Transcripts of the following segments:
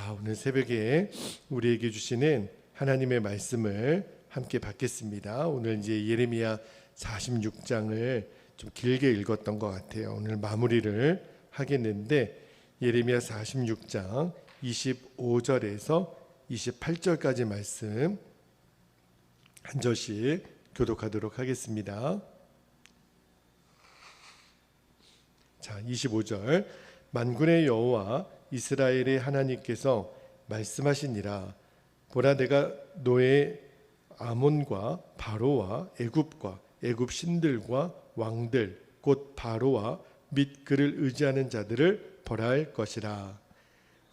자, 오늘 새벽에 우리에게 주시는 하나님의 말씀을 함께 받겠습니다. 오늘 이제 예레미야 46장을 좀 길게 읽었던 것 같아요. 오늘 마무리를 하겠는데 예레미야 46장 25절에서 28절까지 말씀 한 절씩 교독하도록 하겠습니다. 자, 25절. 만군의 여호와 이스라엘의 하나님께서 말씀하시니라. 보라, 내가 너의 아몬과 바로와 애굽과 애굽 신들과 왕들 곧 바로와 및 그를 의지하는 자들을 벌할 것이라.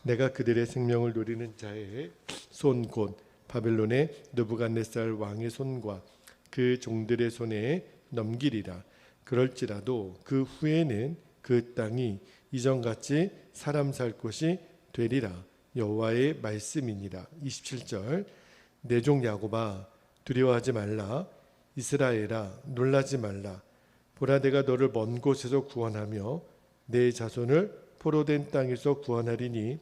내가 그들의 생명을 노리는 자의 손 곧 바벨론의 느부갓네살 왕의 손과 그 종들의 손에 넘기리라. 그럴지라도 그 후에는 그 땅이 이전같이 사람 살 곳이 되리라. 여호와의 말씀이니라. 27절. 내 종 야곱아, 두려워하지 말라. 이스라엘아, 놀라지 말라. 보라, 내가 너를 먼 곳에서 구원하며 내 자손을 포로된 땅에서 구원하리니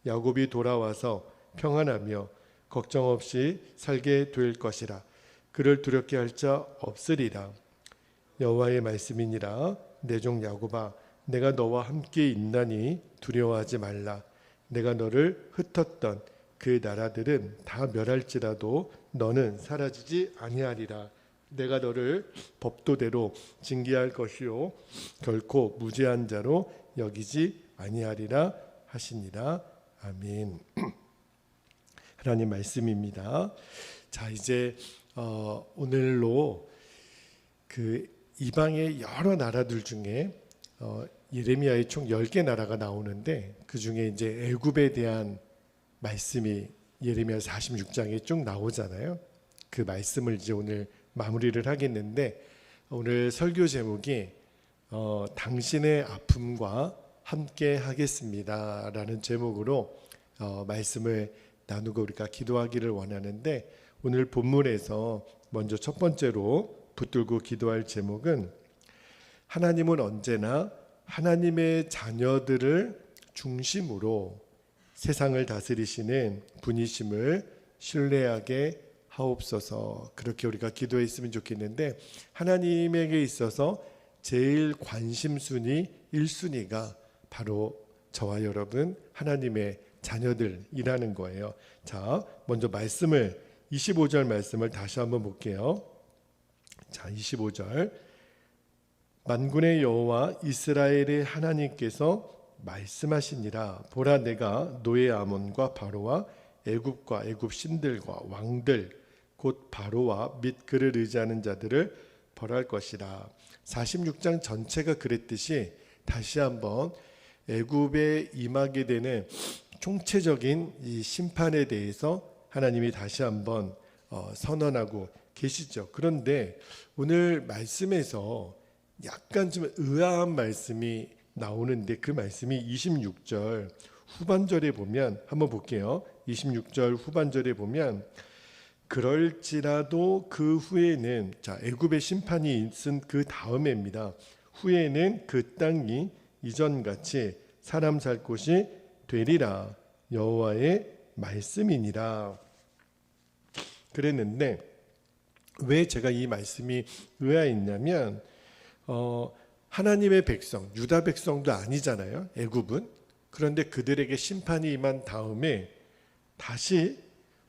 야곱이 돌아와서 평안하며 걱정 없이 살게 될 것이라. 그를 두렵게 할 자 없으리라. 여호와의 말씀이니라. 내 종 야곱아, 내가 너와 함께 있나니 두려워하지 말라. 내가 너를 흩었던 그 나라들은 다 멸할지라도 너는 사라지지 아니하리라. 내가 너를 법도대로 징계할 것이요 결코 무죄한 자로 여기지 아니하리라 하시니라. 아멘. 하나님 말씀입니다. 자, 이제 오늘로 그 이방의 여러 나라들 중에 예레미야의 총 10개 나라가 나오는데 그 중에 이제 애굽에 대한 말씀이 예레미야 46장에 쭉 나오잖아요. 그 말씀을 이제 오늘 마무리를 하겠는데 오늘 설교 제목이 당신의 아픔과 함께 하겠습니다라는 제목으로 말씀을 나누고 우리가 기도하기를 원하는데 오늘 본문에서 먼저 첫 번째로 붙들고 기도할 제목은 하나님은 언제나 하나님의 자녀들을 중심으로 세상을 다스리시는 분이심을 신뢰하게 하옵소서. 그렇게 우리가 기도했으면 좋겠는데 하나님에게 있어서 제일 관심순위 1순위가 바로 저와 여러분 하나님의 자녀들이라는 거예요. 자, 먼저 말씀을 25절 말씀을 다시 한번 볼게요. 자, 25절. 만군의 여호와 이스라엘의 하나님께서 말씀하시니라. 보라, 내가 너의 아몬과 바로와 애굽과 애굽 신들과 왕들 곧 바로와 및 그를 의지하는 자들을 벌할 것이라. 46장 전체가 그랬듯이 다시 한번 애굽에 임하게 되는 총체적인 이 심판에 대해서 하나님이 다시 한번 선언하고 계시죠. 그런데 오늘 말씀에서 약간 좀 의아한 말씀이 나오는데 그 말씀이 26절 후반절에 보면 한번 볼게요. 26절 후반절에 보면 그럴지라도 그 후에는, 자, 애굽의 심판이 있은 그 다음에입니다. 후에는 그 땅이 이전같이 사람 살 곳이 되리라. 여호와의 말씀이니라. 그랬는데 왜 제가 이 말씀이 의아했냐면 하나님의 백성, 유다 백성도 아니잖아요, 애굽은. 그런데 그들에게 심판이 임한 다음에 다시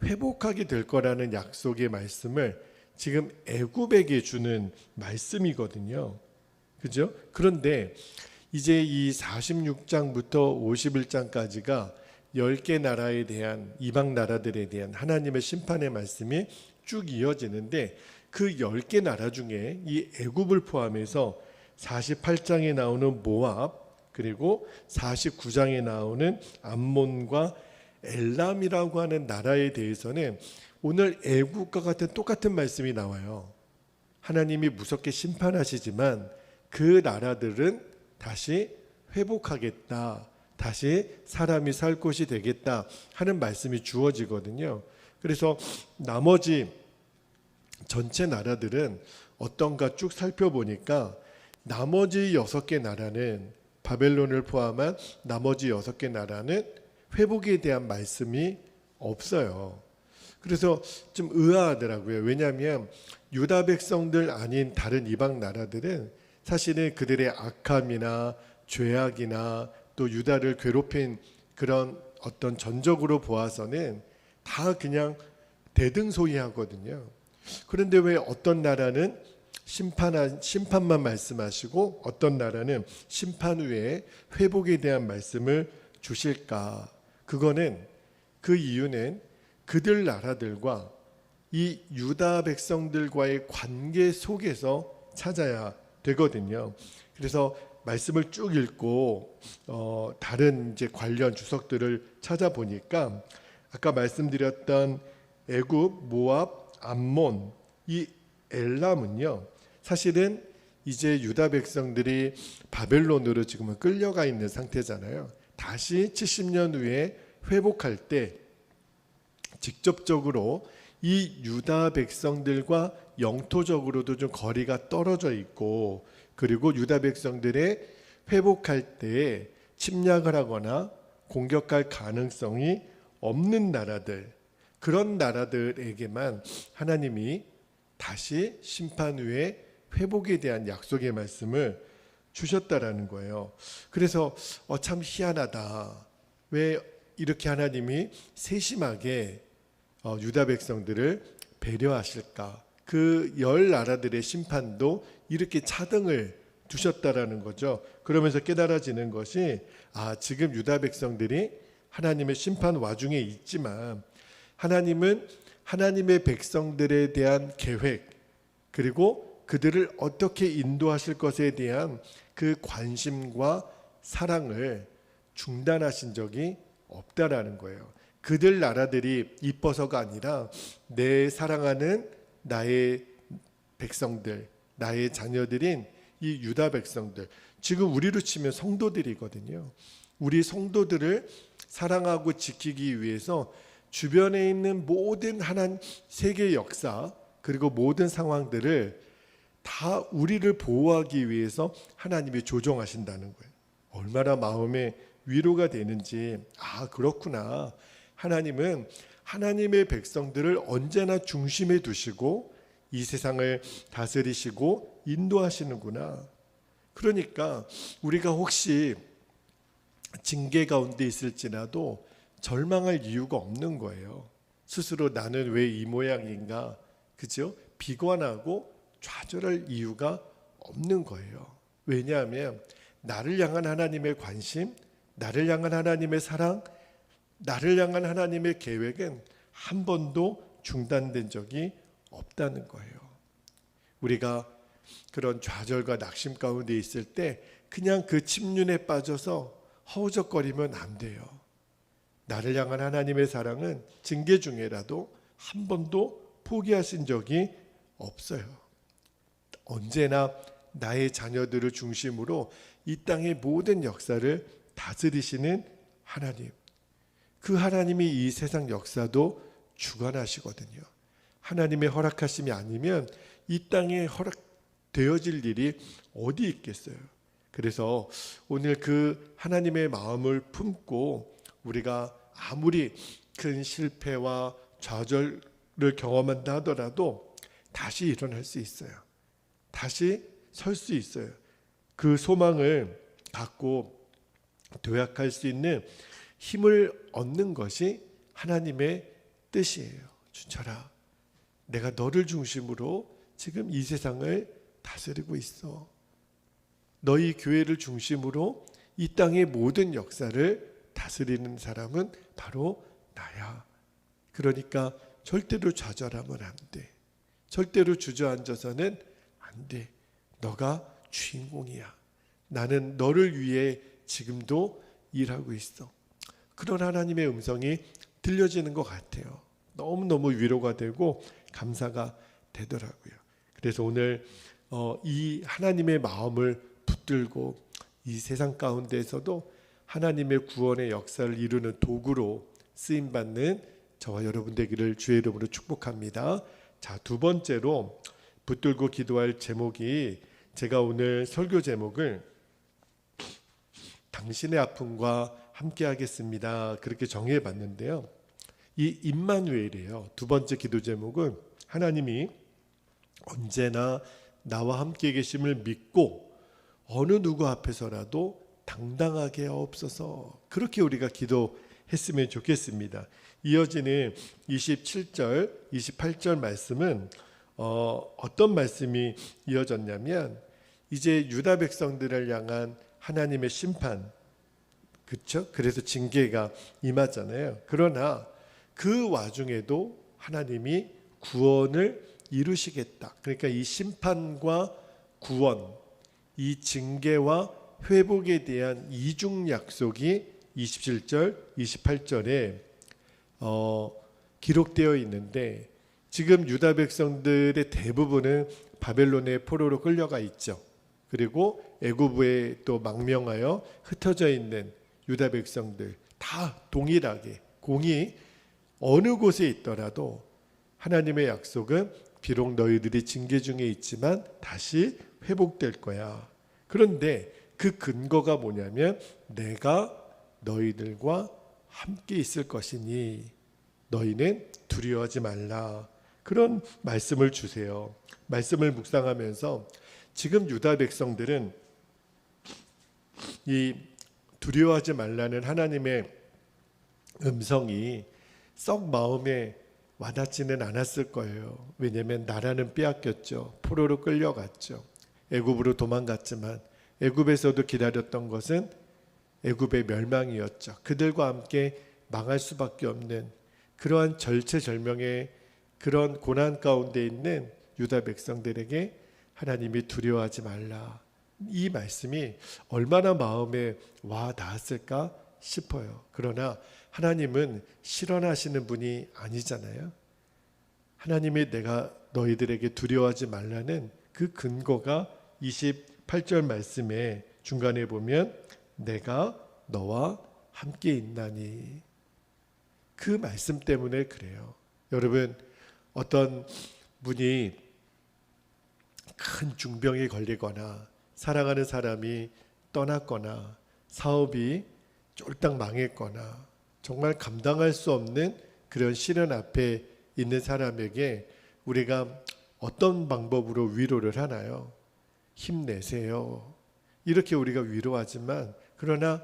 회복하게 될 거라는 약속의 말씀을 지금 애굽에게 주는 말씀이거든요. 그죠? 그런데 이제 이 46장부터 51장까지가 10개 나라에 대한, 이방 나라들에 대한 하나님의 심판의 말씀이 쭉 이어지는데 그 10개 나라 중에 이 애굽을 포함해서 48장에 나오는 모압, 그리고 49장에 나오는 암몬과 엘람이라고 하는 나라에 대해서는 오늘 애굽과 같은 똑같은 말씀이 나와요. 하나님이 무섭게 심판하시지만 그 나라들은 다시 회복하겠다, 다시 사람이 살 곳이 되겠다 하는 말씀이 주어지거든요. 그래서 나머지 전체 나라들은 어떤가 쭉 살펴보니까 나머지 6개 나라는, 바벨론을 포함한 나머지 6개 나라는 회복에 대한 말씀이 없어요. 그래서 좀 의아하더라고요. 왜냐하면 유다 백성들 아닌 다른 이방 나라들은 사실은 그들의 악함이나 죄악이나 또 유다를 괴롭힌 그런 어떤 전적으로 보아서는 다 그냥 대등소이하거든요. 그런데 왜 어떤 나라는 심판만 말씀하시고 어떤 나라는 심판 후에 회복에 대한 말씀을 주실까? 그거는 그 이유는 그들 나라들과 이 유다 백성들과의 관계 속에서 찾아야 되거든요. 그래서 말씀을 쭉 읽고 다른 이제 관련 주석들을 찾아보니까 아까 말씀드렸던 애굽, 모압, 암몬, 이 엘람은요, 사실은 이제 유다 백성들이 바벨론으로 지금은 끌려가 있는 상태잖아요. 다시 70년 후에 회복할 때 직접적으로 이 유다 백성들과 영토적으로도 좀 거리가 떨어져 있고, 그리고 유다 백성들의 회복할 때 침략을 하거나 공격할 가능성이 없는 나라들, 그런 나라들에게만 하나님이 다시 심판 후에 회복에 대한 약속의 말씀을 주셨다라는 거예요. 그래서 참 희한하다. 왜 이렇게 하나님이 세심하게 유다 백성들을 배려하실까? 그 열 나라들의 심판도 이렇게 차등을 두셨다라는 거죠. 그러면서 깨달아지는 것이 지금 유다 백성들이 하나님의 심판 와중에 있지만 하나님은 하나님의 백성들에 대한 계획, 그리고 그들을 어떻게 인도하실 것에 대한 그 관심과 사랑을 중단하신 적이 없다라는 거예요. 그들 나라들이 이뻐서가 아니라 내 사랑하는 나의 백성들, 나의 자녀들인 이 유다 백성들, 지금 우리로 치면 성도들이거든요. 우리 성도들을 사랑하고 지키기 위해서 주변에 있는 모든 세계 역사, 그리고 모든 상황들을 다 우리를 보호하기 위해서 하나님이 조정하신다는 거예요. 얼마나 마음에 위로가 되는지, 그렇구나. 하나님은 하나님의 백성들을 언제나 중심에 두시고 이 세상을 다스리시고 인도하시는구나. 그러니까 우리가 혹시 징계 가운데 있을지라도 절망할 이유가 없는 거예요. 스스로 나는 왜 이 모양인가, 그죠? 비관하고 좌절할 이유가 없는 거예요. 왜냐하면 나를 향한 하나님의 관심, 나를 향한 하나님의 사랑, 나를 향한 하나님의 계획은 한 번도 중단된 적이 없다는 거예요. 우리가 그런 좌절과 낙심 가운데 있을 때 그냥 그 침륜에 빠져서 허우적거리면 안 돼요. 나를 향한 하나님의 사랑은 징계 중에라도 한 번도 포기하신 적이 없어요. 언제나 나의 자녀들을 중심으로 이 땅의 모든 역사를 다스리시는 하나님, 그 하나님이 이 세상 역사도 주관하시거든요. 하나님의 허락하심이 아니면 이 땅에 허락되어질 일이 어디 있겠어요. 그래서 오늘 그 하나님의 마음을 품고 우리가 아무리 큰 실패와 좌절을 경험한다 하더라도 다시 일어날 수 있어요. 다시 설 수 있어요. 그 소망을 갖고 도약할 수 있는 힘을 얻는 것이 하나님의 뜻이에요. 준철아, 내가 너를 중심으로 지금 이 세상을 다스리고 있어. 너희 교회를 중심으로 이 땅의 모든 역사를 다스리는 사람은 바로 나야. 그러니까 절대로 좌절하면 안 돼. 절대로 주저앉아서는 안 돼. 너가 주인공이야. 나는 너를 위해 지금도 일하고 있어. 그런 하나님의 음성이 들려지는 것 같아요. 너무너무 위로가 되고 감사가 되더라고요. 그래서 오늘 이 하나님의 마음을 붙들고 이 세상 가운데에서도 하나님의 구원의 역사를 이루는 도구로 쓰임받는 저와 여러분 되기를 주의 이름으로 축복합니다. 자, 두 번째로 붙들고 기도할 제목이, 제가 오늘 설교 제목을 당신의 아픔과 함께 하겠습니다. 그렇게 정해 봤는데요. 이 임마누엘이에요. 두 번째 기도 제목은 하나님이 언제나 나와 함께 계심을 믿고 어느 누구 앞에서라도 당당하게 하옵소서. 그렇게 우리가 기도했으면 좋겠습니다. 이어지는 27절, 28절 말씀은 어떤 말씀이 이어졌냐면 이제 유다 백성들을 향한 하나님의 심판, 그렇죠? 그래서 징계가 임하잖아요. 그러나 그 와중에도 하나님이 구원을 이루시겠다. 그러니까 이 심판과 구원, 이 징계와 회복에 대한 이중 약속이 27절, 28절에 기록되어 있는데 지금 유다 백성들의 대부분은 바벨론의 포로로 끌려가 있죠. 그리고 애굽에 또 망명하여 흩어져 있는 유다 백성들 다 동일하게 공이 어느 곳에 있더라도 하나님의 약속은 비록 너희들이 징계 중에 있지만 다시 회복될 거야. 그런데 그 근거가 뭐냐면 내가 너희들과 함께 있을 것이니 너희는 두려워하지 말라. 그런 말씀을 주세요. 말씀을 묵상하면서 지금 유다 백성들은 이 두려워하지 말라는 하나님의 음성이 썩 마음에 와닿지는 않았을 거예요. 왜냐하면 나라는 빼앗겼죠. 포로로 끌려갔죠. 애굽으로 도망갔지만 애굽에서도 기다렸던 것은 애굽의 멸망이었죠. 그들과 함께 망할 수밖에 없는 그러한 절체절명의 그런 고난 가운데 있는 유다 백성들에게 하나님이 두려워하지 말라. 이 말씀이 얼마나 마음에 와 닿았을까 싶어요. 그러나 하나님은 실현하시는 분이 아니잖아요. 하나님이 내가 너희들에게 두려워하지 말라는 그 근거가 28절 말씀에 중간에 보면 내가 너와 함께 있나니 그 말씀 때문에 그래요. 여러분 어떤 분이 큰 중병에 걸리거나 사랑하는 사람이 떠났거나 사업이 쫄딱 망했거나 정말 감당할 수 없는 그런 시련 앞에 있는 사람에게 우리가 어떤 방법으로 위로를 하나요? 힘내세요. 이렇게 우리가 위로하지만 그러나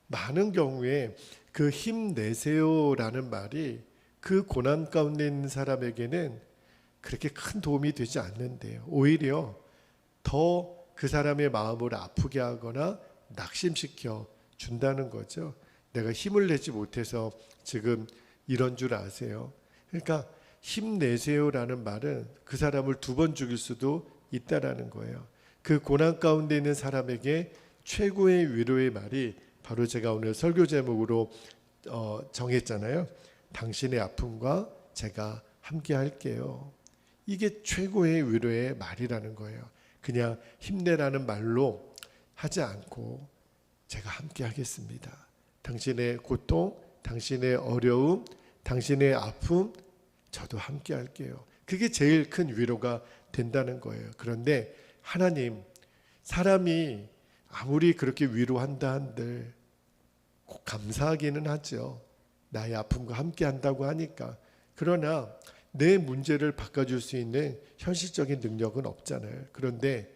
많은 경우에 그 힘내세요라는 말이 그 고난 가운데 있는 사람에게는 그렇게 큰 도움이 되지 않는데요. 오히려 더 그 사람의 마음을 아프게 하거나 낙심시켜 준다는 거죠. 내가 힘을 내지 못해서 지금 이런 줄 아세요. 그러니까 힘내세요라는 말은 그 사람을 두 번 죽일 수도 있다라는 거예요. 그 고난 가운데 있는 사람에게 최고의 위로의 말이 바로 제가 오늘 설교 제목으로 정했잖아요. 당신의 아픔과 제가 함께 할게요. 이게 최고의 위로의 말이라는 거예요. 그냥 힘내라는 말로 하지 않고 제가 함께 하겠습니다. 당신의 고통, 당신의 어려움, 당신의 아픔 저도 함께 할게요. 그게 제일 큰 위로가 된다는 거예요. 그런데 하나님, 사람이 아무리 그렇게 위로한다 한들 꼭 감사하기는 하죠. 나의 아픔과 함께 한다고 하니까. 그러나 내 문제를 바꿔줄 수 있는 현실적인 능력은 없잖아요. 그런데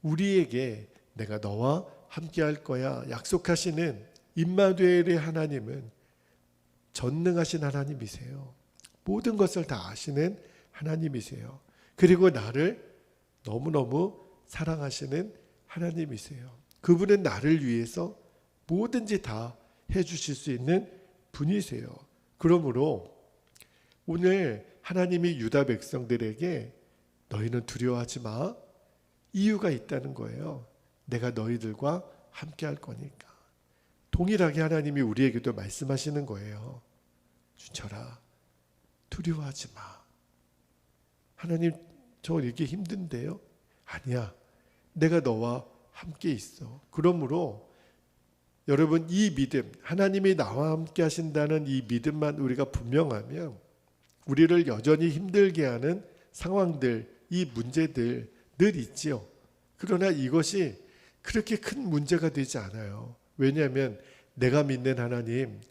우리에게 내가 너와 함께 할 거야 약속하시는 임마누엘의 하나님은 전능하신 하나님이세요. 모든 것을 다 아시는 하나님이세요. 그리고 나를 너무너무 사랑하시는 하나님이세요. 그분은 나를 위해서 뭐든지 다 해주실 수 있는 분이세요. 그러므로 오늘 하나님이 유다 백성들에게 너희는 두려워하지 마. 이유가 있다는 거예요. 내가 너희들과 함께 할 거니까. 동일하게 하나님이 우리에게도 말씀하시는 거예요. 준철아, 두려워하지 마. 하나님, 저 이렇게 힘든데요? 아니야. 내가 너와 함께 있어. 그러므로 여러분 이 믿음, 하나님이 나와 함께 하신다는 이 믿음만 우리가 분명하면 우리를 여전히 힘들게 하는 상황들, 이 문제들 늘 있지요. 그러나 이것이 그렇게 큰 문제가 되지 않아요. 왜냐하면 내가 믿는 하나님,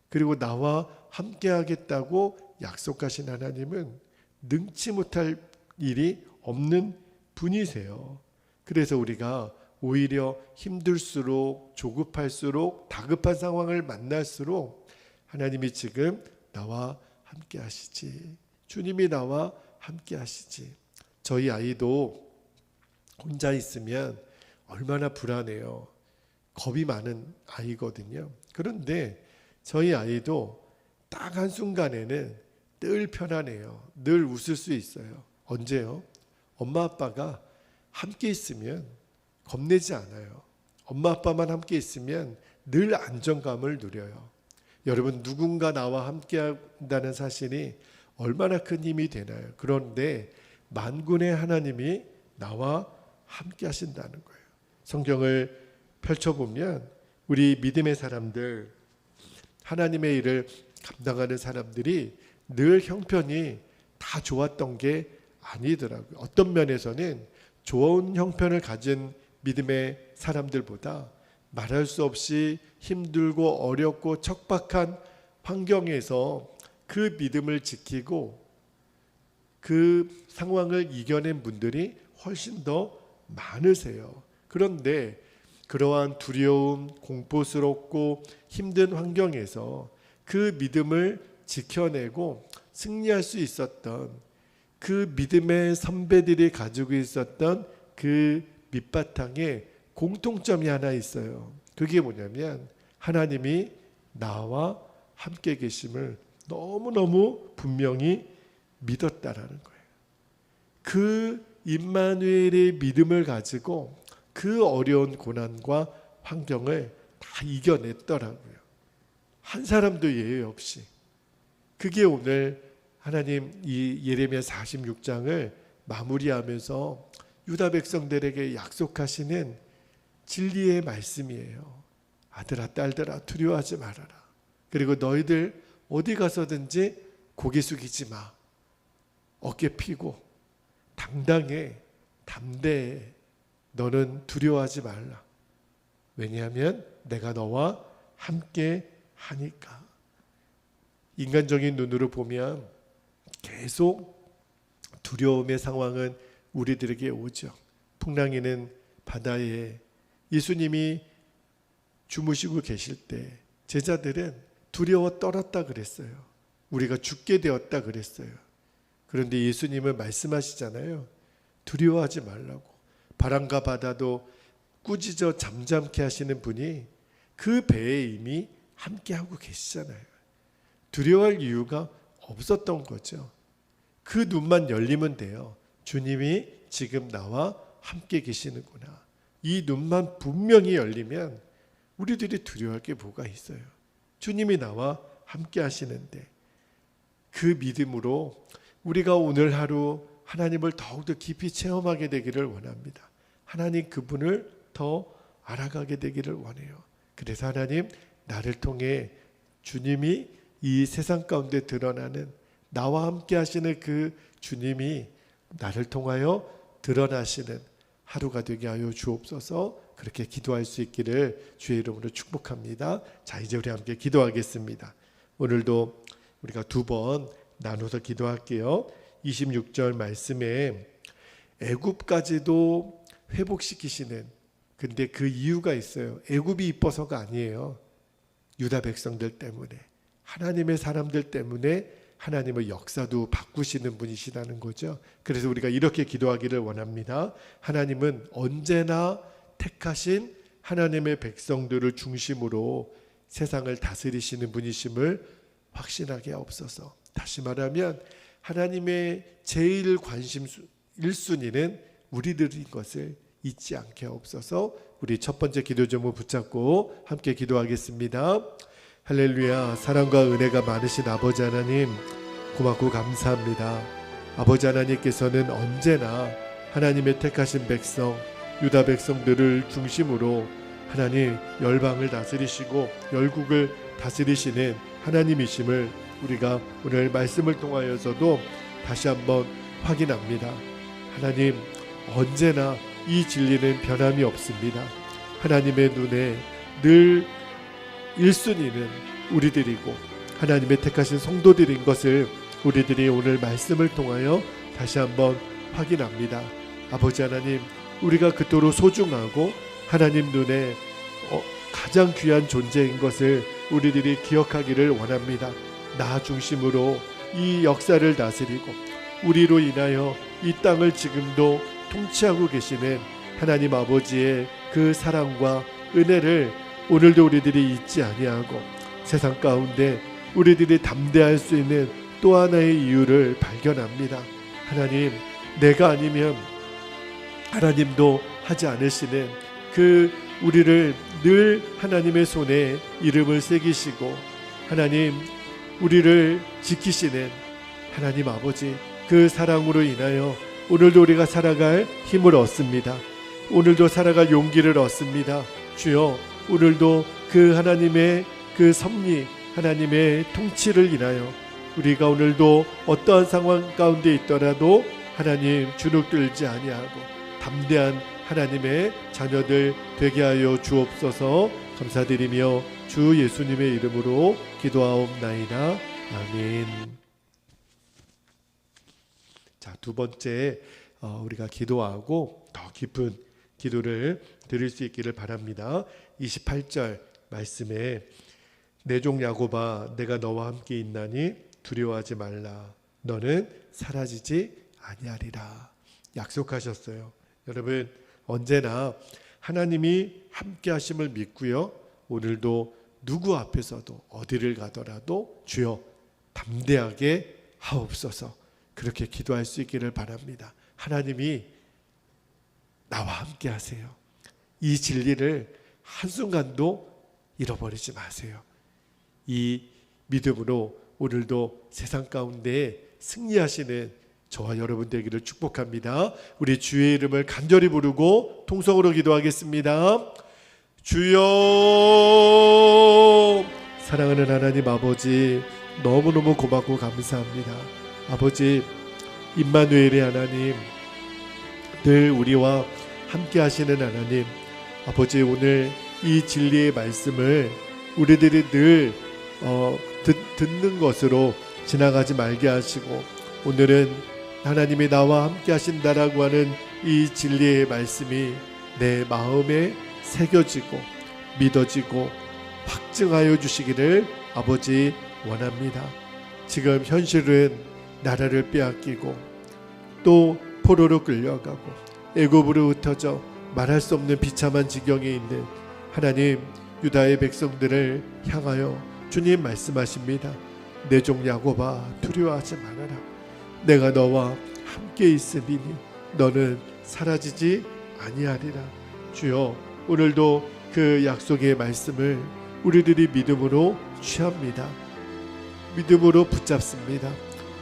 그리고 나와 함께 하겠다고 약속하신 하나님은 능치 못할 일이 없는 분이세요. 그래서 우리가 오히려 힘들수록, 조급할수록, 다급한 상황을 만날수록 하나님이 지금 나와 함께 하시지, 주님이 나와 함께 하시지. 저희 아이도 혼자 있으면 얼마나 불안해요. 겁이 많은 아이거든요. 그런데 저희 아이도 딱 한순간에는 늘 편안해요. 늘 웃을 수 있어요. 언제요? 엄마 아빠가 함께 있으면 겁내지 않아요. 엄마 아빠만 함께 있으면 늘 안정감을 누려요. 여러분, 누군가 나와 함께 한다는 사실이 얼마나 큰 힘이 되나요? 그런데 만군의 하나님이 나와 함께 하신다는 거예요. 성경을 펼쳐보면 우리 믿음의 사람들, 하나님의 일을 감당하는 사람들이 늘 형편이 다 좋았던 게 아니더라고요. 어떤 면에서는 좋은 형편을 가진 믿음의 사람들보다 말할 수 없이 힘들고 어렵고 척박한 환경에서 그 믿음을 지키고 그 상황을 이겨낸 분들이 훨씬 더 많으세요. 그런데 그러한 두려움, 공포스럽고 힘든 환경에서 그 믿음을 지켜내고 승리할 수 있었던 그 믿음의 선배들이 가지고 있었던 그 밑바탕에 공통점이 하나 있어요. 그게 뭐냐면 하나님이 나와 함께 계심을 너무너무 분명히 믿었다라는 거예요. 그 임마누엘의 믿음을 가지고 그 어려운 고난과 환경을 다 이겨냈더라고요. 한 사람도 예외 없이. 그게 오늘 하나님 이 예레미야 46장을 마무리하면서 유다 백성들에게 약속하시는 진리의 말씀이에요. 아들아 딸들아 두려워하지 말아라. 그리고 너희들 어디 가서든지 고개 숙이지 마. 어깨 펴고 당당해, 담대해. 너는 두려워하지 말라. 왜냐하면 내가 너와 함께 하니까. 인간적인 눈으로 보면 계속 두려움의 상황은 우리들에게 오죠. 풍랑이는 바다에 예수님이 주무시고 계실 때 제자들은 두려워 떨었다 그랬어요. 우리가 죽게 되었다 그랬어요. 그런데 예수님은 말씀하시잖아요. 두려워하지 말라고. 바람과 바다도 꾸짖어 잠잠케 하시는 분이 그 배에 이미 함께하고 계시잖아요. 두려워할 이유가 없었던 거죠. 그 눈만 열리면 돼요. 주님이 지금 나와 함께 계시는구나. 이 눈만 분명히 열리면 우리들이 두려워할 게 뭐가 있어요. 주님이 나와 함께 하시는데 그 믿음으로 우리가 오늘 하루 하나님을 더욱더 깊이 체험하게 되기를 원합니다. 하나님 그분을 더 알아가게 되기를 원해요. 그래서 하나님 나를 통해 주님이 이 세상 가운데 드러나는 나와 함께 하시는 그 주님이 나를 통하여 드러나시는 하루가 되게 하여 주옵소서. 그렇게 기도할 수 있기를 주의 이름으로 축복합니다. 자, 이제 우리 함께 기도하겠습니다. 오늘도 우리가 두 번 나눠서 기도할게요. 26절 말씀에 애굽까지도 회복시키시는, 근데 그 이유가 있어요. 애굽이 이뻐서가 아니에요. 유다 백성들 때문에, 하나님의 사람들 때문에 하나님의 역사도 바꾸시는 분이시라는 거죠. 그래서 우리가 이렇게 기도하기를 원합니다. 하나님은 언제나 택하신 하나님의 백성들을 중심으로 세상을 다스리시는 분이심을 확신하게 하옵소서. 다시 말하면 하나님의 제일 관심 1순위는 우리들인 것을 잊지 않게 하옵소서. 우리 첫 번째 기도 제목 붙잡고 함께 기도하겠습니다. 할렐루야. 사랑과 은혜가 많으신 아버지 하나님, 고맙고 감사합니다. 아버지 하나님께서는 언제나 하나님의 택하신 백성, 유다 백성들을 중심으로 하나님 열방을 다스리시고 열국을 다스리시는 하나님이심을 우리가 오늘 말씀을 통하여서도 다시 한번 확인합니다. 하나님, 언제나 이 진리는 변함이 없습니다. 하나님의 눈에 늘 1순위는 우리들이고 하나님의 택하신 성도들인 것을 우리들이 오늘 말씀을 통하여 다시 한번 확인합니다. 아버지 하나님, 우리가 그토록 소중하고 하나님 눈에 가장 귀한 존재인 것을 우리들이 기억하기를 원합니다. 나 중심으로 이 역사를 다스리고 우리로 인하여 이 땅을 지금도 통치하고 계시는 하나님 아버지의 그 사랑과 은혜를 오늘도 우리들이 잊지 아니하고 세상 가운데 우리들이 담대할 수 있는 또 하나의 이유를 발견합니다. 하나님, 내가 아니면 하나님도 하지 않으시는 그 우리를 늘 하나님의 손에 이름을 새기시고 하나님 우리를 지키시는 하나님 아버지, 그 사랑으로 인하여 오늘도 우리가 살아갈 힘을 얻습니다. 오늘도 살아갈 용기를 얻습니다. 주여, 오늘도 그 하나님의 그 섭리, 하나님의 통치를 인하여 우리가 오늘도 어떠한 상황 가운데 있더라도 하나님 주눅들지 아니하고 담대한 하나님의 자녀들 되게 하여 주옵소서. 감사드리며 주 예수님의 이름으로 기도하옵나이다. 아멘. 자, 두 번째 우리가 기도하고 더 깊은 기도를 드릴 수 있기를 바랍니다. 28절 말씀에 내 종 야곱아, 내가 너와 함께 있나니 두려워하지 말라. 너는 사라지지 아니하리라. 약속하셨어요. 여러분, 언제나 하나님이 함께 하심을 믿고요, 오늘도 누구 앞에서도 어디를 가더라도 주여 담대하게 하옵소서, 그렇게 기도할 수 있기를 바랍니다. 하나님이 나와 함께 하세요. 이 진리를 한순간도 잃어버리지 마세요. 이 믿음으로 오늘도 세상 가운데 승리하시는 저와 여러분 되기를 축복합니다. 우리 주의 이름을 간절히 부르고 통성으로 기도하겠습니다. 주여, 사랑하는 하나님 아버지, 너무너무 고맙고 감사합니다. 아버지, 임마누엘의 하나님, 늘 우리와 함께 하시는 하나님, 아버지, 오늘 이 진리의 말씀을 우리들이 늘 듣는 것으로 지나가지 말게 하시고, 오늘은 하나님이 나와 함께 하신다라고 하는 이 진리의 말씀이 내 마음에 새겨지고 믿어지고 확증하여 주시기를 아버지 원합니다. 지금 현실은 나라를 빼앗기고 또 포로로 끌려가고 애굽으로 흩어져 말할 수 없는 비참한 지경에 있는 하나님 유다의 백성들을 향하여 주님 말씀하십니다. 내 종 야곱아, 두려워하지 말아라. 내가 너와 함께 있으리니 너는 사라지지 아니하리라. 주여, 오늘도 그 약속의 말씀을 우리들이 믿음으로 취합니다. 믿음으로 붙잡습니다.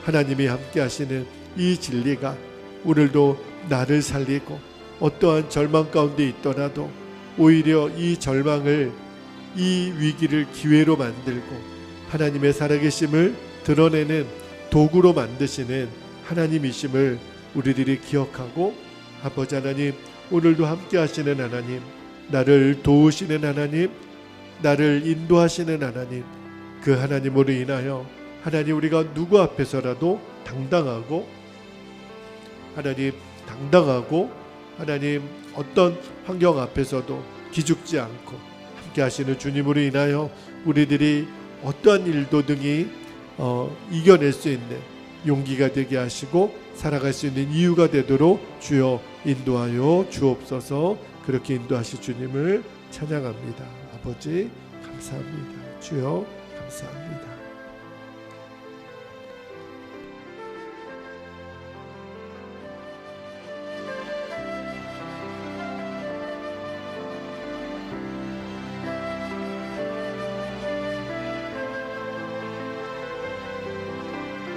하나님이 함께 하시는 이 진리가 오늘도 나를 살리고 어떠한 절망 가운데 있더라도 오히려 이 절망을, 이 위기를 기회로 만들고 하나님의 살아계심을 드러내는 도구로 만드시는 하나님이심을 우리들이 기억하고, 아버지 하나님, 오늘도 함께 하시는 하나님, 나를 도우시는 하나님, 나를 인도하시는 하나님, 그 하나님으로 인하여 하나님 우리가 누구 앞에서라도 당당하고 하나님 어떤 환경 앞에서도 기죽지 않고 함께 하시는 주님으로 인하여 우리들이 어떠한 일도 등이 이겨낼 수 있는 용기가 되게 하시고 살아갈 수 있는 이유가 되도록 주여 인도하여 주옵소서. 그렇게 인도하실 주님을 찬양합니다. 아버지 감사합니다. 주여 감사합니다.